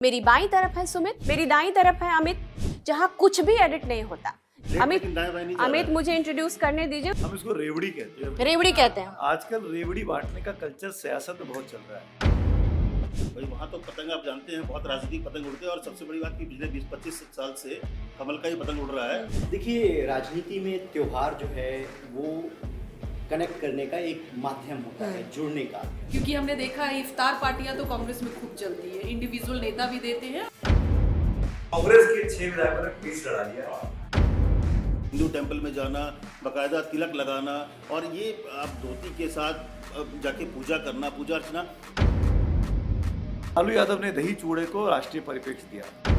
मेरी बाईं तरफ है सुमित, मेरी दाईं तरफ है अमित, जहाँ कुछ भी एडिट नहीं होता। अमित मुझे इंट्रोड्यूस करने दीजिए। हम इसको रेवड़ी कहते हैं। रेवड़ी कहते हैं। आजकल रेवड़ी बांटने का कल्चर सियासत में बहुत चल रहा है। भाई वहाँ तो पतंग आप जानते हैं, बहुत राजनीतिक पतंग उड़ते हैं और सबसे बड़ी बात कि पिछले 20-25 साल से कमल का ही पतंग उड़ रहा है। देखिए, राजनीति में त्योहार जो है वो कनेक्ट करने का एक माध्यम होता है, जुड़ने का। क्योंकि हमने देखा है इफ्तार पार्टियां तो कांग्रेस में खूब चलती है, इंडिविजुअल नेता भी देते हैं। कांग्रेस के 6 विधायकों ने केस लड़ा लिया। हिंदू टेंपल में जाना, बाकायदा तिलक लगाना और ये आप धोती के साथ जाके पूजा करना, पूजा अर्चना। लालू यादव ने दही चूड़े को राष्ट्रीय परिप्रेक्ष्य दिया।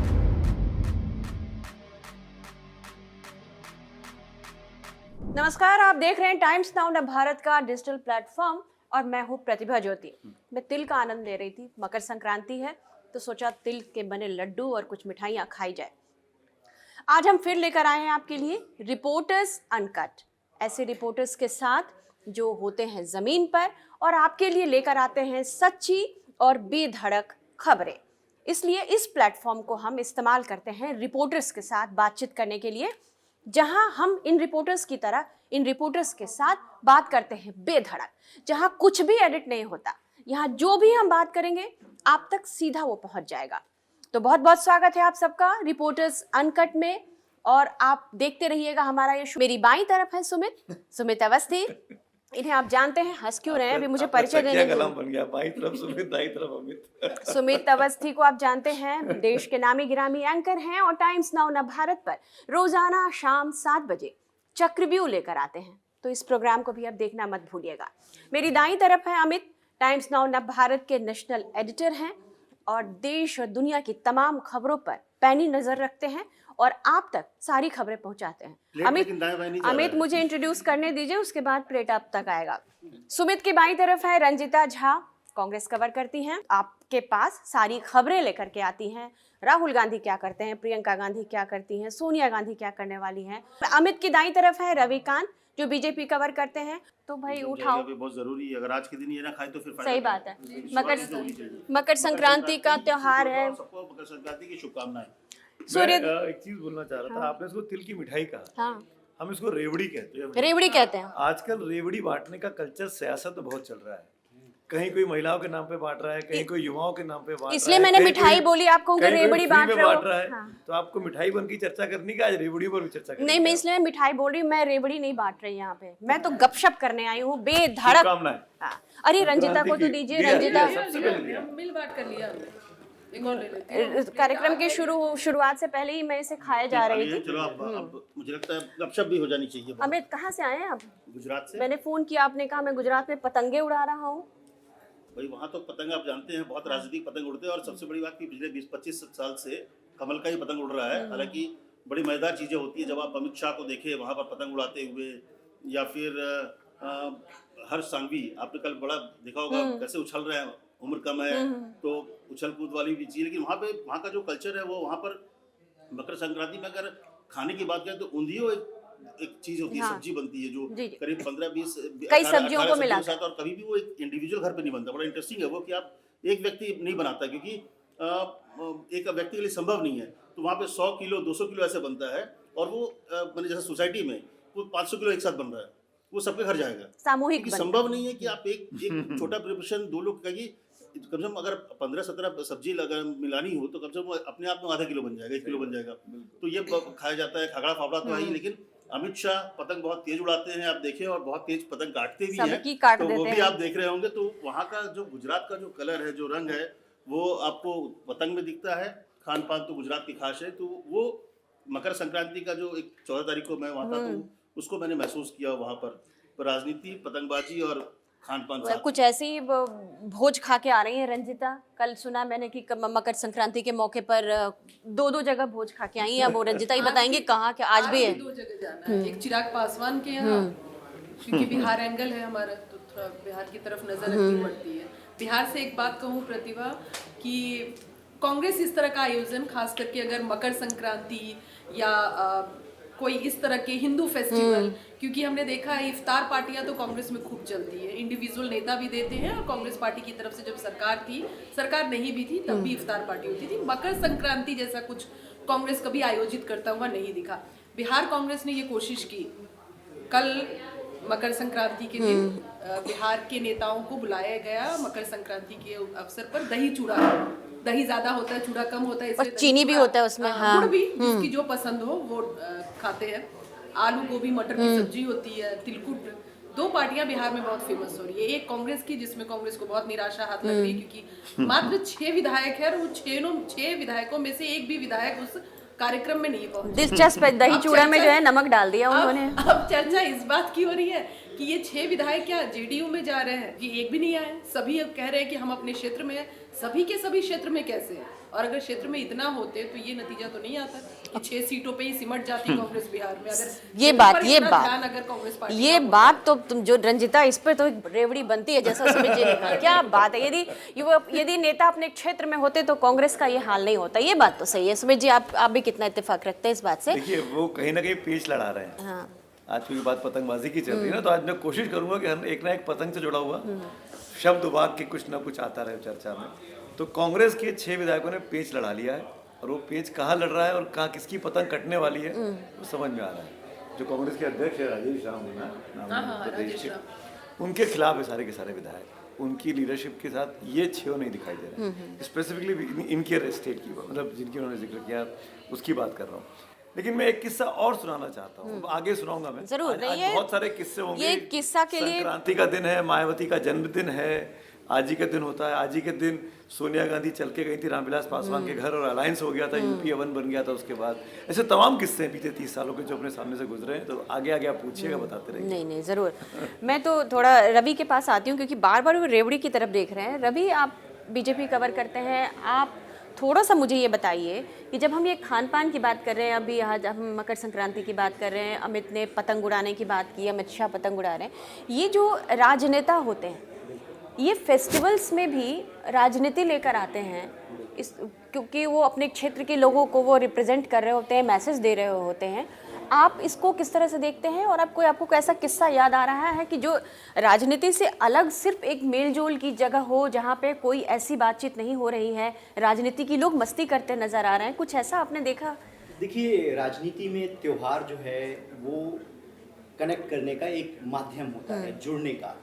नमस्कार, आप देख रहे हैं टाइम्स नाउ भारत का डिजिटल प्लेटफॉर्म और मैं हूँ प्रतिभा ज्योति। मैं तिल का आनंद ले रही थी, मकर संक्रांति है तो सोचा तिल के बने लड्डू और कुछ मिठाइयाँ खाई जाए। आज हम फिर लेकर आए हैं आपके लिए रिपोर्टर्स अनकट, ऐसे रिपोर्टर्स के साथ जो होते हैं ज़मीन पर और आपके लिए लेकर आते हैं सच्ची और बेधड़क खबरें। इसलिए इस प्लेटफॉर्म को हम इस्तेमाल करते हैं रिपोर्टर्स के साथ बातचीत करने के लिए, जहां हम इन रिपोर्टर्स की तरह इन रिपोर्टर्स के साथ बात करते हैं बेधड़क, जहां कुछ भी एडिट नहीं होता। यहाँ जो भी हम बात करेंगे आप तक सीधा वो पहुंच जाएगा। तो बहुत बहुत स्वागत है आप सबका रिपोर्टर्स अनकट में और आप देखते रहिएगा हमारा ये शो। मेरी बाईं तरफ है सुमित अवस्थी। इन्हें आप जानते हैं, हंस क्यों रहे हैं, अभी मुझे परिचय देने कलम बन गया। बाईं तरफ सुमित, दाईं तरफ अमित। सुमित अवस्थी को आप जानते हैं, देश के नामी गिरामी एंकर हैं और टाइम्स नाउ न भारत पर रोजाना शाम 7 बजे चक्रव्यूह लेकर आते हैं। तो इस प्रोग्राम को भी आप देखना मत भूलिएगा। मेरी दाईं तरफ है अमित, टाइम्स नाउ न भारत के नेशनल एडिटर हैं और देश और दुनिया की तमाम खबरों पर पैनी नजर रखते हैं और आप तक सारी खबरें पहुंचाते हैं। अमित मुझे इंट्रोड्यूस करने दीजिए, उसके बाद प्लेट आप तक आएगा। सुमित की बाईं तरफ है रंजिता झा, कांग्रेस कवर करती हैं, आपके पास सारी खबरें लेकर के आती हैं। राहुल गांधी क्या करते हैं, प्रियंका गांधी क्या करती हैं, सोनिया गांधी क्या करने वाली हैं। अमित की दाईं तरफ है रविकांत, जो बीजेपी कवर करते हैं। तो भाई उठाओ, बहुत जरूरी है, अगर आज के दिन ये ना खाए तो फिर सही बात है। मकर संक्रांति का त्योहार है, सबको मकर संक्रांति की शुभकामनाएं। सूर्य एक चीज बोलना चाह रहा था। आपने इसको तिल की मिठाई कहा। हाँ, हम इसको रेवड़ी कहते हैं। रेवड़ी कहते हैं। आजकल रेवड़ी बांटने का कल्चर सियासत में बहुत चल रहा है। कहीं कोई महिलाओं के नाम पे बांट रहा है, कहीं कोई युवाओं के नाम पे बांट रहा है। इसलिए मैंने मिठाई बोली, आपको रेवड़ी बांट रहा है। हाँ। तो आपको मिठाई बन की चर्चा करनी का, आज रेवड़ी पर भी चर्चा करनी। नहीं, मैं इसलिए मिठाई बोल रही हूँ, मैं रेवड़ी नहीं बांट रही यहाँ पे। मैं तो गपशप करने आई हूँ बेधड़क। हाँ। अरे रंजिता को तो दीजिए। रंजिता मिल बांट कर लिया। एक और ले लेते हैं। कार्यक्रम के शुरुआत से पहले ही मैं इसे खाए जा रही थी। चलो अब मुझे लगता है गपशप भी हो जानी चाहिए। अमित कहाँ से आए हैं आप? गुजरात से। मैंने फोन किया, आपने कहा मैं गुजरात में पतंगे उड़ा रहा हूँ। भाई वहाँ तो पतंग आप जानते हैं, बहुत राजनीतिक पतंग उड़ते हैं और सबसे बड़ी बात कि पिछले 20-25 साल से कमल का ही पतंग उड़ रहा है। हालांकि बड़ी मजेदार चीज़ें होती है जब आप अमित शाह को देखें वहाँ पर पतंग उड़ाते हुए, या फिर हर्ष सांघवी, आपने कल बड़ा देखा होगा कैसे उछल रहे हैं। उम्र कम है तो उछल कूद वाली भी चीज़, लेकिन वहाँ का जो कल्चर है वो वहाँ पर मकर संक्रांति में अगर खाने की बात करें तो ऊंधियो एक चीज होती है। हाँ। सब्जी बनती है जो करीब 15-20 कई सब्जियों को मिला और कभी भी वो एक इंडिविजुअल घर पे नहीं बनता। बड़ा इंटरेस्टिंग है वो कि आप एक व्यक्ति नहीं बनाता, क्योंकि एक व्यक्ति के लिए संभव नहीं है। तो वहाँ पे 100 किलो 200 किलो ऐसे बनता है और वो मैंने जैसे सोसाइटी में वो 500 किलो एक साथ बन रहा है, वो सबके घर जाएगा सामूहिक। संभव नहीं है कि आप एक छोटा प्रिपरेशन 2 लोग का, कम से कम अगर 15-17 सब्जी मिलानी हो तो कम से कम अपने आप में आधा किलो बन जाएगा, 1 किलो बन जाएगा। तो ये खाया जाता है। खागड़ा फावड़ा तो है ही, लेकिन अमित शाह पतंग बहुत तेज उड़ाते हैं, आप देखें, और बहुत तेज पतंग काटते भी हैं। तो वो भी आप देख रहे होंगे। तो वहाँ का जो गुजरात का जो कलर है, जो रंग है, वो आपको पतंग में दिखता है। खान पान तो गुजरात की खास है। तो वो मकर संक्रांति का जो एक 14 तारीख को मैं वहाँ था तो उसको मैंने महसूस किया वहाँ पर राजनीति, पतंगबाजी और खान पान कुछ ऐसे ही भोज खा के आ रही है रंजिता। कल सुना मैंने कि मकर संक्रांति के मौके पर 2 जगह भोज खा के आई हैं। अब वो रंजिता ही बताएंगे कहाँ क्या आज भी है। 2 जगह जाना है। एक चिराग पासवान के यहाँ, क्योंकि बिहार एंगल है हमारा, तो थोड़ा बिहार की तरफ नजर रखनी पड़ती है। बिहार से एक बात कहूँ प्रतिभा, कि कांग्रेस इस तरह का आयोजन, खास करके अगर मकर संक्रांति या कोई इस तरह के हिंदू फेस्टिवल, क्योंकि हमने देखा है इफ्तार पार्टियां तो कांग्रेस में खूब चलती है, इंडिविजुअल नेता भी देते हैं, और कांग्रेस पार्टी की तरफ से जब सरकार थी, सरकार नहीं भी थी तब भी इफ्तार पार्टी होती थी। मकर संक्रांति जैसा कुछ कांग्रेस कभी आयोजित करता हुआ नहीं दिखा। बिहार कांग्रेस ने ये कोशिश की, कल मकर संक्रांति के दिन बिहार के नेताओं को बुलाया गया, मकर संक्रांति के अवसर पर दही चूड़ा, दही ज्यादा होता है चूड़ा कम होता है, और चीनी भी होता है उसमें, हाँ, गुड़ भी, जिसकी जो पसंद हो वो खाते हैं। आलू गोभी मटर की सब्जी होती है, तिलकुट। 2 पार्टियां बिहार में बहुत फेमस हो रही है, एक कांग्रेस की जिसमें कांग्रेस को बहुत निराशा हाथ लग रही है, क्योंकि मात्र 6 विधायक है, और वो 6 विधायकों में से एक भी विधायक उस कार्यक्रम में नहीं पहुंचे। दिलचस्प है, दही चूड़ा में जो है नमक डाल दिया उन्होंने। अब चर्चा इस बात की हो रही है कि ये 6 विधायक क्या जेडीयू में जा रहे हैं, ये एक भी नहीं आए। सभी अब कह रहे हैं कि हम अपने क्षेत्र में हैं, सभी के सभी क्षेत्र में कैसे हैं? और अगर क्षेत्र में इतना होते तो ये नतीजा तो नहीं आता कि 6 सीटों पे ही सिमट जाती कांग्रेस बिहार में। अगर ये बात तो तुम जो रंजिता, इस पे तो रेवड़ी बनती है जैसा सुमित जी ने कहा। क्या बात है, यदि नेता अपने क्षेत्र में होते तो कांग्रेस का ये हाल नहीं होता। ये बात तो सही है। सुमित जी, आप भी कितना इत्तेफाक रखते हैं इस बात से? देखिए, वो कहीं ना कहीं पेच लड़ा रहे हैं। हाँ। आज की बात पतंगबाजी की चल रही है ना, तो आज मैं कोशिश करूंगा कि हर एक ना एक पतंग से जुड़ा हुआ शब्द वाक्य के कुछ ना कुछ आता रहे चर्चा में। तो कांग्रेस के 6 विधायकों ने पेच लड़ा लिया है, और वो पेच कहाँ लड़ रहा है और कहाँ किसकी पतंग कटने वाली है वो समझ में आ रहा है। जो कांग्रेस के अध्यक्ष है राजेश राम प्रदेश के, उनके खिलाफ है सारे के सारे विधायक। उनकी लीडरशिप के साथ ये 6 नहीं दिखाई दे रहे। स्पेसिफिकली इनके स्टेट की, मतलब जिनकी उन्होंने जिक्र किया उसकी बात कर रहा हूँ। लेकिन मैं एक किस्सा और सुनाना चाहता हूँ, आगे सुनाऊंगा मैं। जरूर। आज बहुत सारे किस्से होंगे। ये किस्सा के लिए संक्रांति का दिन है, मायावती का जन्मदिन है, आज ही का दिन होता है। आज ही के दिन सोनिया गांधी चल के गई थी रामविलास पासवान के घर, और अलायंस हो गया था, यूपी 1 बन गया था उसके बाद। ऐसे तमाम किस्से बीते 30 सालों के जो अपने सामने से गुजरे हैं। तो आगे आगे आप पूछिएगा, बताते रहिए। नहीं, जरूर। मैं तो थोड़ा रवि के पास आती हूँ, क्योंकि बार बार वो रेवड़ी की तरफ देख रहे हैं। रवि, आप बीजेपी कवर करते हैं, आप थोड़ा सा मुझे ये बताइए कि जब हम ये खान पान की बात कर रहे हैं, अभी यहाँ जब हम मकर संक्रांति की बात कर रहे हैं, अमित ने पतंग उड़ाने की बात की, अमित शाह पतंग उड़ा रहे हैं, ये जो राजनेता होते हैं ये फेस्टिवल्स में भी राजनीति लेकर आते हैं, क्योंकि वो अपने क्षेत्र के लोगों को वो रिप्रेजेंट कर रहे होते हैं, मैसेज दे रहे होते हैं। आप इसको किस तरह से देखते हैं? और आपको ऐसा किस्सा याद आ रहा है कि जो राजनीति से अलग सिर्फ एक मेलजोल की जगह हो, जहाँ पे कोई ऐसी बातचीत नहीं हो रही है, राजनीति की लोग मस्ती करते नजर आ रहे हैं, कुछ ऐसा आपने देखा? देखिए, राजनीति में त्यौहार जो है वो कनेक्ट करने का एक माध्यम होता है, जुड़ने का।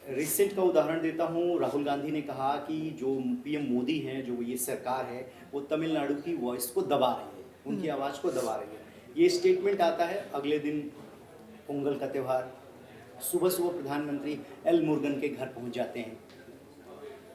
रिसेंट का उदाहरण देता हूँ, राहुल गांधी ने कहा कि जो पीएम मोदी हैं, जो ये सरकार है, वो तमिलनाडु की वॉइस को दबा रही है, उनकी आवाज़ को दबा रही है। ये स्टेटमेंट आता है। अगले दिन पोंगल का त्यौहार, सुबह सुबह प्रधानमंत्री एल मुरुगन के घर पहुंच जाते हैं।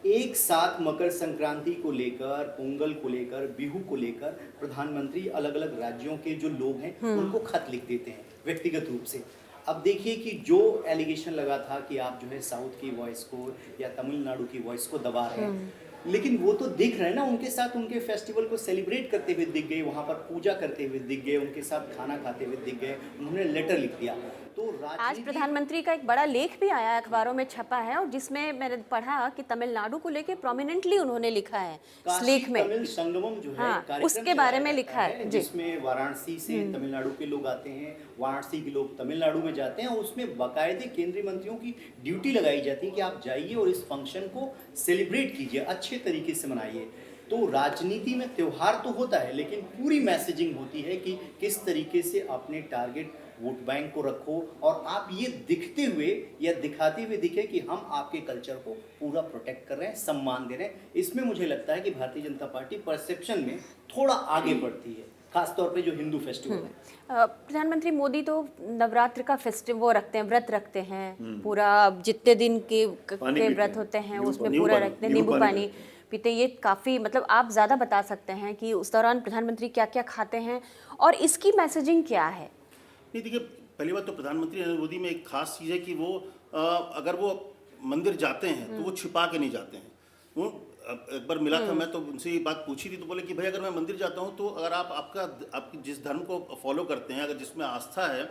एक साथ मकर संक्रांति को लेकर, पोंगल को लेकर, बिहू को लेकर प्रधानमंत्री अलग अलग राज्यों के जो लोग हैं उनको खत लिख देते हैं व्यक्तिगत रूप से। अब देखिए कि जो एलिगेशन लगा था कि आप जो है साउथ की वॉइस को या तमिलनाडु की वॉइस को दबा रहे हैं, लेकिन वो तो दिख रहे हैं ना, उनके साथ उनके फेस्टिवल को सेलिब्रेट करते हुए दिख गए, वहाँ पर पूजा करते हुए दिख गए, उनके साथ खाना खाते हुए दिख गए, उन्होंने लेटर लिख दिया। तो आज प्रधानमंत्री का एक बड़ा लेख भी आया, अखबारों में छपा है, और जिसमें मैंने पढ़ा कि तमिलनाडु को लेके प्रोमिनेंटली उन्होंने लिखा है इस लेख में। तमिल संगमम जो है, हाँ, उसके बारे में लिखा है, जिसमें वाराणसी से तमिलनाडु के लोग आते हैं, वाराणसी के लोग तमिलनाडु में जाते हैं, और उसमें बाकायदे केंद्रीय मंत्रियों की ड्यूटी लगाई जाती है कि आप जाइए और इस फंक्शन को सेलिब्रेट कीजिए, अच्छे तरीके से मनाइए। तो राजनीति में त्यौहार तो होता है, लेकिन पूरी मैसेजिंग होती है कि किस तरीके से अपने टारगेट वोट बैंक को रखो, और आप ये दिखते हुए या दिखाते हुए दिखे कि हम आपके कल्चर को पूरा प्रोटेक्ट कर रहे हैं, सम्मान दे रहे हैं। इसमें मुझे लगता है कि भारतीय जनता पार्टी परसेप्शन में थोड़ा आगे बढ़ती है, खासतौर पे जो हिंदू फेस्टिवल है। प्रधानमंत्री मोदी तो नवरात्र का फेस्टिवल वो रखते हैं, व्रत रखते हैं, पूरा जितने दिन के व्रत होते हैं उसमें पूरा रखते हैं, नींबू पानी पीते। ये काफ़ी, मतलब आप ज़्यादा बता सकते हैं कि उस दौरान प्रधानमंत्री क्या क्या खाते हैं और इसकी मैसेजिंग क्या है? नहीं, देखिए, पहली बात तो प्रधानमंत्री नरेंद्र मोदी में एक खास चीज़ है कि वो अगर वो मंदिर जाते हैं तो वो छिपा के नहीं जाते हैं। वो एक बार मिला था मैं, तो उनसे ये बात पूछी थी, तो बोले कि भाई अगर मैं मंदिर जाता हूँ तो अगर आप जिस धर्म को फॉलो करते हैं, अगर जिसमें आस्था है,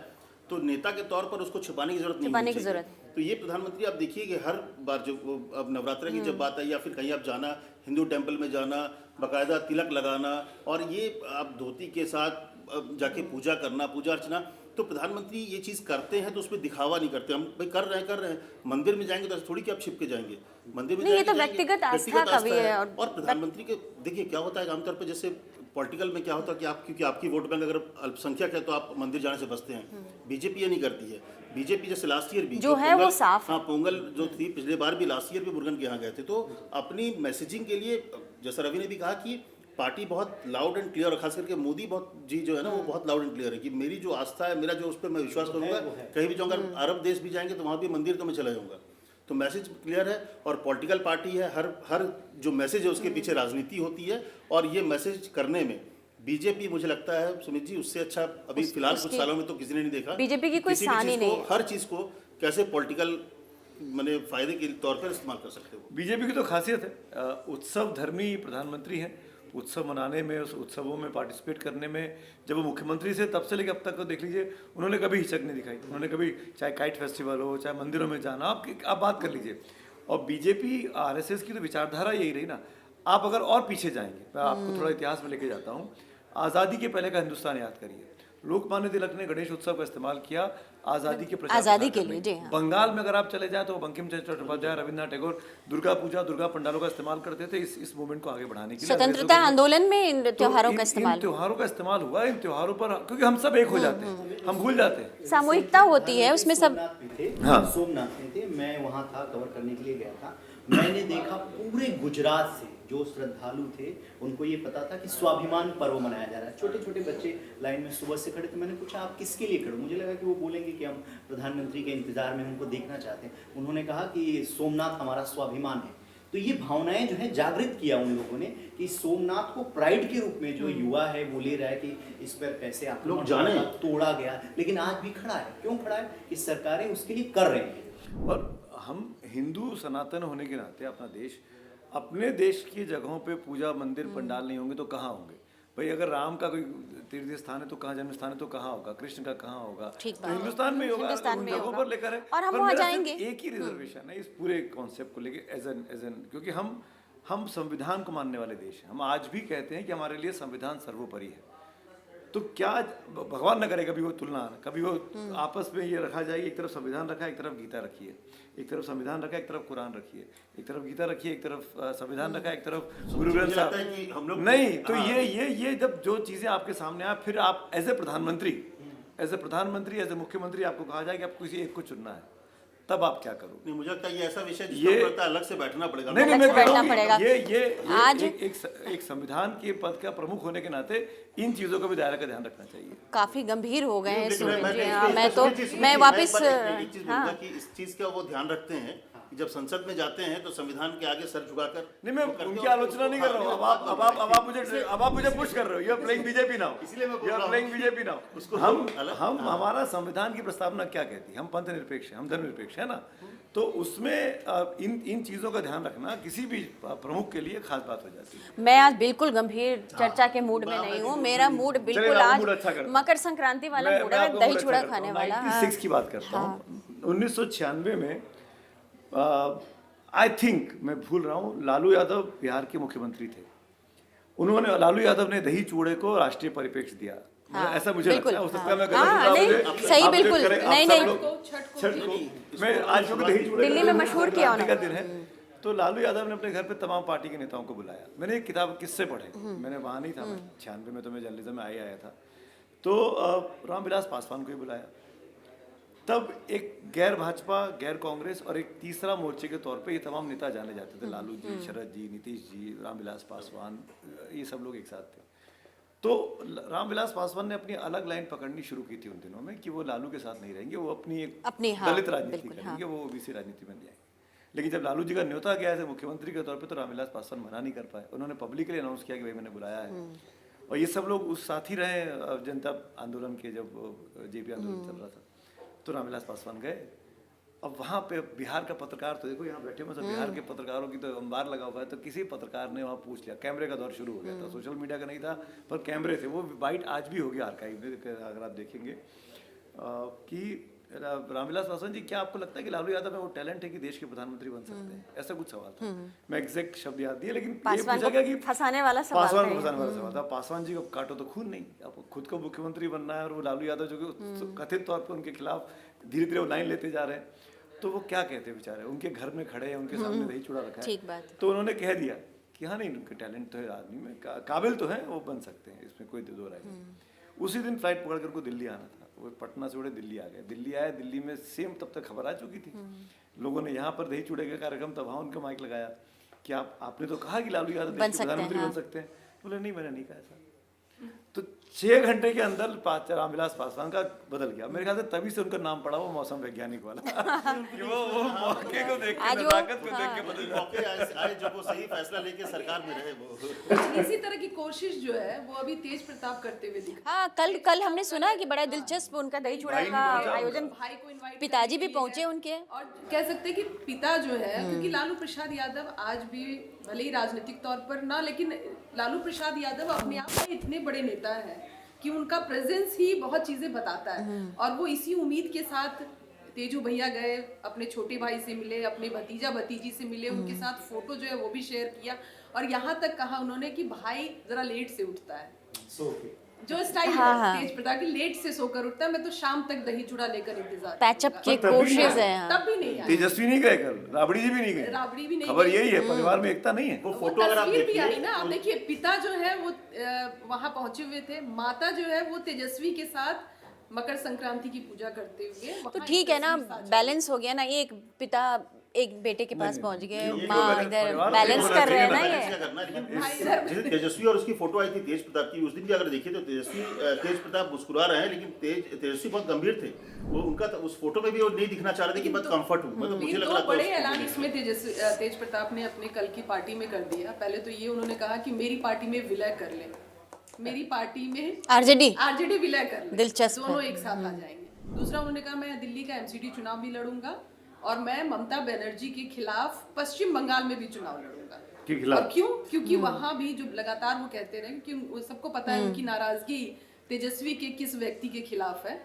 तो नेता के तौर पर उसको छिपाने की जरूरत नहीं है। तो ये प्रधानमंत्री आप देखिए कि हर बार जब अब नवरात्र की जब बात आई या फिर कहीं आप जाना, हिंदू टेम्पल में जाना, बाकायदा तिलक लगाना, और ये आप धोती के साथ जाके पूजा करना, पूजा अर्चना, तो प्रधानमंत्री ये चीज़ करते हैं तो उसमें दिखावा नहीं करते। हम भाई कर रहे हैं, मंदिर में जाएंगे तो ऐसे थोड़ी कि आप छिप के जाएंगे, मंदिर में नहीं, ये जाएंगे, तो व्यक्तिगत आस्था का भी है। और प्रधानमंत्री के देखिए क्या होता है आमतौर पर, जैसे पॉलिटिकल में क्या होता है कि आप, क्योंकि आपकी वोट बैंक अगर अल्पसंख्यक है तो आप मंदिर जाने से बचते हैं। बीजेपी ये नहीं करती है। बीजेपी जैसे लास्ट ईयर भी जो है वो साफ हाँ, पोंगल जो थी पिछले बार भी, लास्ट ईयर भी मुरुगन के यहाँ गए थे, तो अपनी मैसेजिंग के लिए, जैसा रवि ने भी कहा कि पार्टी बहुत लाउड एंड क्लियर, और खास करके मोदी बहुत जी जो है ना वो बहुत लाउड एंड क्लियर है कि मेरी जो आस्था है, मेरा जो उस पर मैं विश्वास करूंगा, कहीं भी जाऊंगा, अरब देश भी जाएंगे तो वहाँ भी मंदिर तो मैं चला जाऊंगा। तो मैसेज क्लियर है, और पॉलिटिकल पार्टी है, हर जो मैसेज है उसके पीछे राजनीति होती है, और ये मैसेज करने में बीजेपी, मुझे लगता है सुमित जी, उससे अच्छा अभी फिलहाल कुछ सालों में तो किसी ने नहीं देखा। बीजेपी की कोई किसी भी शान ही चीज़ को, नहीं है। हर चीज़ को कैसे पॉलिटिकल माने फायदे के तौर पर इस्तेमाल कर सकते हो। बीजेपी की तो खासियत है, उत्सव धर्मी प्रधानमंत्री हैं। उत्सव मनाने में, उस उत्सवों में पार्टिसिपेट करने में, जब वो मुख्यमंत्री से तब से लेकर अब तक को देख लीजिए, उन्होंने कभी हिचक नहीं दिखाई। उन्होंने कभी, चाहे काइट फेस्टिवल हो, चाहे मंदिरों में जाना, आप बात कर लीजिए। और बीजेपी आरएसएस की तो विचारधारा यही रही ना। आप अगर और पीछे जाएंगे, मैं आपको थोड़ा इतिहास में लेके जाता हूँ। आज़ादी के पहले का हिंदुस्तान याद करिए। लोकमान्य तिलक ने गणेश उत्सव का इस्तेमाल किया आज़ादी के प्रचार आज़ादी के प्रसार लिए, में। जी हाँ। बंगाल में अगर आप चले जाएं तो बंकिम चंद्र चट्टोपाध्याय, रविन्द्रनाथ टैगोर दुर्गा पूजा, दुर्गा पंडालों का इस्तेमाल करते थे इस मूवमेंट को आगे बढ़ाने के लिए। स्वतंत्रता आंदोलन में इन तो त्योहारों का इन इस्तेमाल त्योहारों का इस्तेमाल हुआ। इन त्योहारों पर, क्योंकि हम सब एक हो जाते हैं, हम भूल जाते हैं। सामूहिकता होती है उसमें सब। सोमनाथ भी थे, हाँ। सोमनाथ में थे, मैं वहाँ था, कवर करने के लिए गया था। मैंने देखा पूरे गुजरात से जो श्रद्धालु थे उनको ये पता था कि स्वाभिमान पर्व मनाया जा रहा है। छोटे छोटे बच्चे लाइन में सुबह से खड़े थे। मैंने पूछा आप किसके लिए खड़े? मुझे लगा कि वो बोलेंगे कि हम प्रधानमंत्री के इंतजार में उनको देखना चाहते हैं। उन्होंने कहा कि सोमनाथ हमारा स्वाभिमान है। तो ये भावनाएं जो है जागृत किया उन लोगों ने कि सोमनाथ को प्राइड के रूप में जो युवा है वो ले रहा है कि इस पर कैसे आप लोग जाने। तोड़ा गया, लेकिन आज भी खड़ा है। क्यों खड़ा है? कि सरकारें उसके लिए कर रही हैं। और हम हिंदू सनातन होने के नाते अपना देश, अपने देश की जगहों पे पूजा मंदिर पंडाल नहीं होंगे तो कहाँ होंगे भाई? अगर राम का कोई तीर्थ स्थान है तो कहाँ, जन्म स्थान है तो कहाँ होगा? कृष्ण का कहाँ होगा? ठीक तो बात है। हिंदुस्तान में ही होगा। हिंदुस्तान उन में ही जगहों होगा। पर लेकर है। और हम पर वहाँ मेरा सिर्फ जाएंगे। एक ही रिजर्वेशन है इस पूरे कॉन्सेप्ट को लेके, एज एन क्योंकि हम संविधान को मानने वाले देश हैं। हम आज भी कहते हैं कि हमारे लिए संविधान सर्वोपरि है। तो क्या भगवान न करे कभी वो तुलना, कभी वो आपस में ये रखा जाए, एक तरफ संविधान रखा, एक तरफ गीता रखी है, एक तरफ संविधान रखा, एक तरफ कुरान रखी है, एक तरफ गीता रखी है, एक तरफ संविधान रखा, एक तरफ गुरु ग्रंथ मुझे लगता है साहब। कि हम लोग नहीं तो हाँ। ये जब जो चीजें आपके सामने आए, फिर आप एज ए प्रधानमंत्री, एज ए मुख्यमंत्री आपको कहा जाए कि आपको किसी एक को चुनना है, तब आप क्या करोगे? नहीं, मुझे लगता है ये ऐसा विषय ये- जिसमें लगता है अलग से बैठना पड़ेगा। नहीं अलग मैं से कह रहा बैठना हूँ पड़ेगा। ये आज- एक संविधान के पद का प्रमुख होने के नाते इन चीजों का भी दायरा का ध्यान रखना चाहिए। काफी गंभीर हो गए हैं लेकिन सूरज जी। इस हाँ, पे- मैं तो सुमित जी, मैं वापस एक चीज हाँ। बोलूंगा कि इस चीज का वो ध्यान रखते हैं कि जब संसद में जाते हैं तो संविधान के आगे सर झुकाकर नहीं मैं वो करते उनकी हैं और आलोचना नहीं कर रहा हूँ। अब आप मुझे पुश कर रहे हो। You are playing BJP now. इसलिए मैं बोल यू आर रहा हूँ। Playing BJP now. उसको हम अलग- हम हमारा संविधान की प्रस्तावना क्या कहती है? हम पंथ निरपेक्ष हैं, हम धर्मनिरपेक्ष है ना। तो उसमें इन चीजों का ध्यान रखना किसी भी प्रमुख के लिए खास बात हो जाती है। मैं आज बिल्कुल गंभीर चर्चा के मूड में नहीं हूँ। मेरा मूड बिल्कुल चलिए, आज मूड अच्छा करते हैं। मकर संक्रांति वाला मूड है। आपका दही मूड चूड़ा अच्छा खाने करता हूँ। वाला। 96 की बात करता हूँ। 1996 में आई थिंक, मैं भूल रहा हूँ, लालू यादव बिहार के मुख्यमंत्री थे। लालू यादव ने दही चूड़े को राष्ट्रीय परिप्रेक्ष्य दिया। हाँ, ऐसा मुझे बिल्कुल, लगता है। हो सकता है हाँ। मैं गलत हाँ, हूँ, आप नहीं, मुझे- सही आप मुझे बिल्कुल। करें, आप नहीं, सब नहीं। लोग- छठ छठ को मैं आज क्योंकि दही चूड़े दिल्ली में मशहूर किया क्रांति का उन्होंने। दिन है, तो लालू यादव ने अपने घर पे तमाम पार्टी के नेताओं को बुलाया। मैंने एक किताब किस्से पढ़े, मैंने वहाँ नहीं था, मैं 96 में तो मैं जर्नलिज्म में आया था। तो रामविलास पासवान को ही बुलाया। तब एक गैर भाजपा, गैर कांग्रेस और एक तीसरा मोर्चे के तौर पे ये तमाम नेता जाने जाते थे। लालू जी, शरद जी, नीतीश जी, रामविलास पासवान, ये सब लोग एक साथ थे। तो रामविलास पासवान ने अपनी अलग लाइन पकड़नी शुरू की थी उन दिनों में कि वो लालू के साथ नहीं रहेंगे, वो अपनी हाँ, दलित राजनीति बिल्कुल, करेंगे, वो ओबीसी राजनीति में जाएंगे। लेकिन जब लालू जी का न्योता गया है मुख्यमंत्री के तौर पे, तो रामविलास पासवान मना नहीं कर पाए। उन्होंने पब्लिकली अनाउंस किया कि भाई मैंने बुलाया है। और ये सब लोग उस साथ ही रहे जनता आंदोलन के, जब जेपी आंदोलन चल रहा था, तो रामविलास पासवान गए। अब वहाँ पे बिहार का पत्रकार, तो देखो यहाँ बैठे मतलब बिहार के पत्रकारों की तो अंबार लगा हुआ है। तो किसी पत्रकार ने वहाँ पूछ लिया, कैमरे का दौर शुरू हो गया था, सोशल मीडिया का नहीं था पर कैमरे थे। वो बाइट आज भी होगी आर्काइव में, अगर आप देखेंगे कि रामविलास पासवान जी, क्या आपको लगता है कि लालू यादव में वो टैलेंट है कि देश के प्रधानमंत्री बन सकते हैं? ऐसा कुछ सवाल था। मैं एग्जैक्ट शब्द याद दिए, लेकिन ये पासवान पूछा को गया कि फंसाने वाला सवाल पासवान था को ये। फंसाने वाला सवाल था। पासवान जी को काटो तो खून नहीं, अब खुद को मुख्यमंत्री बनना है और वो लालू यादव जो कि कथित तौर पर उनके खिलाफ धीरे धीरे वो लाइन लेते जा रहे हैं, तो वो क्या कहते हैं बेचारे? उनके घर में खड़े हैं, उनके सामने दही चूड़ा रखा है, ठीक बात। तो उन्होंने कह दिया कि हाँ नहीं, उनके टैलेंट तो है, आदमी में काबिल तो है, वो बन सकते हैं, इसमें कोई दो राय नहीं। उसी दिन फ्लाइट पकड़ कर उनको दिल्ली आना था, वो पटना से उड़े दिल्ली आ गए। दिल्ली आए, दिल्ली में सेम तब तक खबर आ चुकी थी, लोगों ने यहाँ पर दही चूड़े का कार्यक्रम था, वहाँ उनका माइक लगाया कि आपने तो कहा कि लालू यादव देश के प्रधानमंत्री बन सकते हैं। बोले नहीं, मैंने नहीं कहा ऐसा। तो 6 घंटे के अंदर रामविलास पासवान का बदल गया। मेरे ख्याल से तभी से उनका नाम पड़ा वो मौसम वैज्ञानिक वाला कि वो मौके को देख के, नजाकत को देख के बदल गया। मौके आए जब वो सही फैसला लेके सरकार में रहे वो। इसी तरह की कोशिश जो है वो अभी तेज प्रताप करते हुए दिखा। हाँ, कल हमने सुना कि बड़ा दिलचस्प उनका दही चूड़ा का आयोजन, भाई को इनवाइट पिताजी भी पहुंचे उनके। और कह सकते हैं कि पिता जो है, क्योंकि लालू प्रसाद यादव आज भी भले ही राजनीतिक तौर पर ना, लेकिन लालू प्रसाद यादव अपने आप में इतने बड़े नेता हैं कि उनका प्रेजेंस ही बहुत चीजें बताता है। और वो इसी उम्मीद के साथ तेजू भैया गए, अपने छोटे भाई से मिले, अपने भतीजा भतीजी से मिले, उनके साथ फोटो जो है वो भी शेयर किया, और यहाँ तक कहा उन्होंने कि भाई जरा लेट से उठता है, जो स्टाइल है तेज प्रताप की, लेट से सोकर उठता है, मैं तो शाम तक दही चूड़ा लेकर इंतजार पैचअप की कोशिश है। हाँ। तब भी नहीं आया। तेजस्वी नहीं गए कल, राबड़ी जी भी नहीं गए, राबड़ी भी नहीं खबर गई। यही है, परिवार में एकता नहीं है। वो वो फोटो अगर आप तस्वीर भी आई देखिए ना, आप देखिए पिता जो है वो वहां पहुंचे हुए थे, माता जो है वो तेजस्वी के साथ मकर संक्रांति की पूजा करते हुए तो वहाँ ठीक है ना, तस्वीर साझा बैलेंस हो गया ना, एक पिता एक बेटे के पास पहुंच गए, ये माँ बैलेंस इधर परिवार बैलेंस होना कर रहे हैं ना चाहिए ये। क्या करना है, लेकिन जिस तेजस्वी और उसकी फोटो आई थी तेज प्रताप की, उस दिन भी अगर देखिए तो तेज प्रताप मुस्कुरा रहे हैं, लेकिन तेजस्वी बहुत गंभीर थे। वो उनका उस फोटो में भी वो नहीं दिखना चाह रहे थे कि बहुत कंफर्ट हूँ, मतलब मुझे लग दो रहा था बड़े ऐलान इसमें तेज प्रताप ने अपने कल की पार्टी में कर दिया। पहले तो ये उन्होंने कहा कि मेरी पार्टी में विलय कर ले, मेरी पार्टी में आरजेडी विलय कर ले, दिलचस्प है। दोनों एक साथ आ जाएंगे। दूसरा उन्होंने कहा मैं दिल्ली का एमसीडी चुनाव भी लड़ूंगा, और मैं ममता बनर्जी के खिलाफ पश्चिम बंगाल में भी चुनाव लड़ूंगा। के खिलाफ? और क्यों? क्योंकि वहां भी जो लगातार वो कहते रहे कि सबको पता है उनकी नाराजगी तेजस्वी के किस व्यक्ति के खिलाफ है,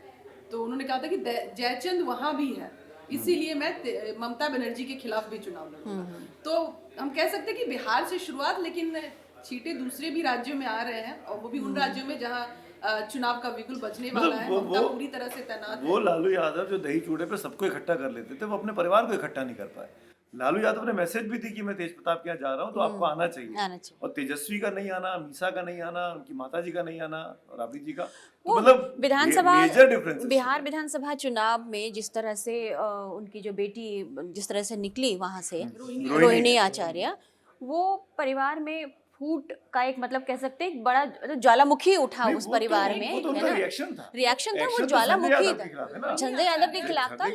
तो उन्होंने कहा था कि जयचंद वहां भी है, इसीलिए मैं ममता बनर्जी के खिलाफ भी चुनाव लड़ूंगा। तो हम कह सकते हैं कि बिहार से शुरुआत, लेकिन छींटे दूसरे भी राज्यों में आ रहे हैं, और वो भी उन राज्यों में जहां चुनाव का बिगुल बचने वाला है। ममता पूरी तरह से तैनात वो लालू यादव जो दही चूड़े पे सबको इकट्ठा कर लेते थे, वो अपने परिवार को इकट्ठा नहीं कर पाए। लालू यादव ने मैसेज भी दी कि मैं तेज प्रताप के यहाँ जा रहा हूँ, तो आपको आना चाहिए। और तेजस्वी का नहीं आना, मीसा का नहीं आना, उनकी माता जी का नहीं आना, और राबड़ी जी का, तो मतलब विधानसभा, मेजर डिफरेंस। बिहार विधानसभा चुनाव में जिस तरह से उनकी जो बेटी जिस तरह से निकली वहां से, रोहिणी आचार्य, वो परिवार में फूट का एक मतलब कह सकते हैं, एक बड़ा ज्वालामुखी उठा उस परिवार में, वो तो उनका रिएक्शन था, वो ज्वालामुखी था, संजय यादव के खिलाफ था,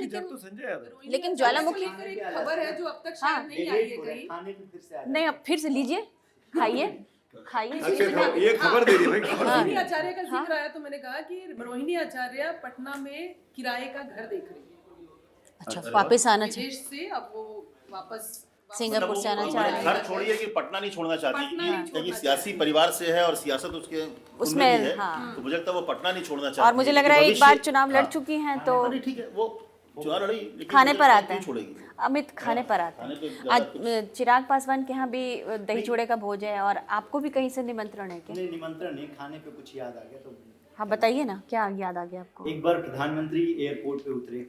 लेकिन ज्वालामुखी खबर है जो अब तक शायद नहीं आई है कहीं। नहीं, अब फिर से लीजिए, खाइए। ये खबर दे दी भाई, रोहिणी आचार्य का जिक्र आया तो मैंने कहा कि रोहिणी आचार्य पटना में किराए का घर देख रही है। अच्छा, वापस आना चाहिए विदेश से, अब वो वापस सिंगापुर से आना चाह रहे घर छोड़िए कि पटना नहीं छोड़ना चाहती, क्योंकि सियासी परिवार से है और सियासत उसके उसमें भी है, हाँ। तो मुझे लगता है वो पटना नहीं छोड़ना चाहती। और मुझे लग रहा है एक बार चुनाव लड़ चुकी हैं तो ठीक है, वो चुनाव लड़ी, लेकिन खाने पर आता है, छोड़ेगी अमित खाने पर आता है। आज चिराग पासवान के यहाँ भी दही चूड़े का भोज है, और आपको भी कहीं से निमंत्रण है क्या? नहीं, निमंत्रण नहीं, खाने पे कुछ याद आ गया तो। हाँ बताइए ना, क्या याद आ गया आपको? एक बार प्रधानमंत्री एयरपोर्ट पे उतरे,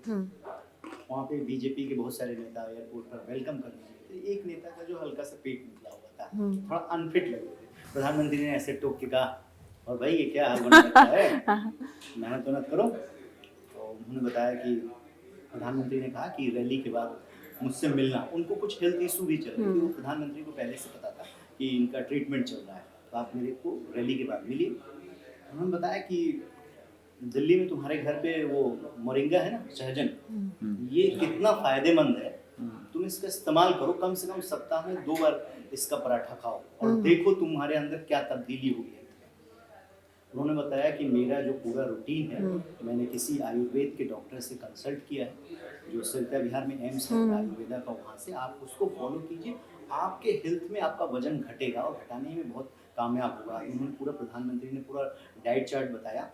वहाँ पे बीजेपी के बहुत सारे नेता एयरपोर्ट पर वेलकम करने गए थे। एक नेता का जो हल्का सा पेट निकला हुआ था, थोड़ा अनफिट लग रहे थे। प्रधानमंत्री ने ऐसे टोक के कहा, और भाई ये क्या हाल बना रखा है, मेहनत तो मत करो। तो उन्होंने बताया कि प्रधानमंत्री ने कहा कि रैली के बाद मुझसे मिलना, उनको कुछ हेल्थ इशू भी चल रहे थे, वो प्रधानमंत्री को पहले से पता था कि इनका ट्रीटमेंट चल रहा है, तो आप मेरे को रैली के बाद मिलिए। उन्होंने बताया कि दिल्ली में तुम्हारे घर पे वो मोरिंगा है ना, सहजन, ये कितना फायदेमंद है, तुम इसका इस्तेमाल करो, कम से कम सप्ताह में 2 बार इसका पराठा खाओ और देखो तुम्हारे अंदर क्या तब्दीली हुई है। उन्होंने बताया कि मेरा जो पूरा रूटीन है, मैंने किसी आयुर्वेद के डॉक्टर से कंसल्ट किया है, जो सिरसा बिहार में एम्स है आयुर्वेदा का, वहाँ से आप उसको फॉलो कीजिए, आपके हेल्थ में आपका वजन घटेगा और घटाने में बहुत कामयाब होगा। उन्होंने पूरा, प्रधानमंत्री ने पूरा डाइट चार्ट बताया।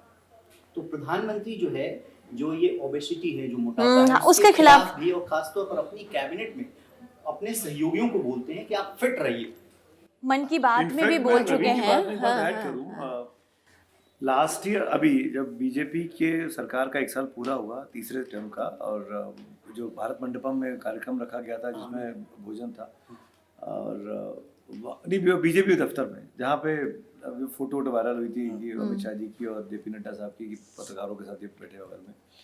तो प्रधानमंत्री जो है जो ये ओबेसिटी है, जो मोटापा है, हाँ, उसके खिलाफ भी, और खासतौर पर अपनी कैबिनेट में अपने सहयोगियों को बोलते हैं कि आप फिट रहिए। मन की बात में भी इनफैक्ट बोल मैं चुके रवि की हैं। बात में एक बात हाँ, ऐड हाँ। करूं, लास्ट ईयर अभी जब बीजेपी के सरकार का 1 साल पूरा हुआ तीसरे टर्म का, और जो भारत मंडपम में कार्यक्रम रखा गया था जिसमें भोजन था, और नहीं बीजेपी दफ्तर में, जहाँ पे फोटो वायरल हुई थी कि अमित शाह जी की और जेपी नड्डा साहब की, कि पत्रकारों के साथ ये बैठे बगल में,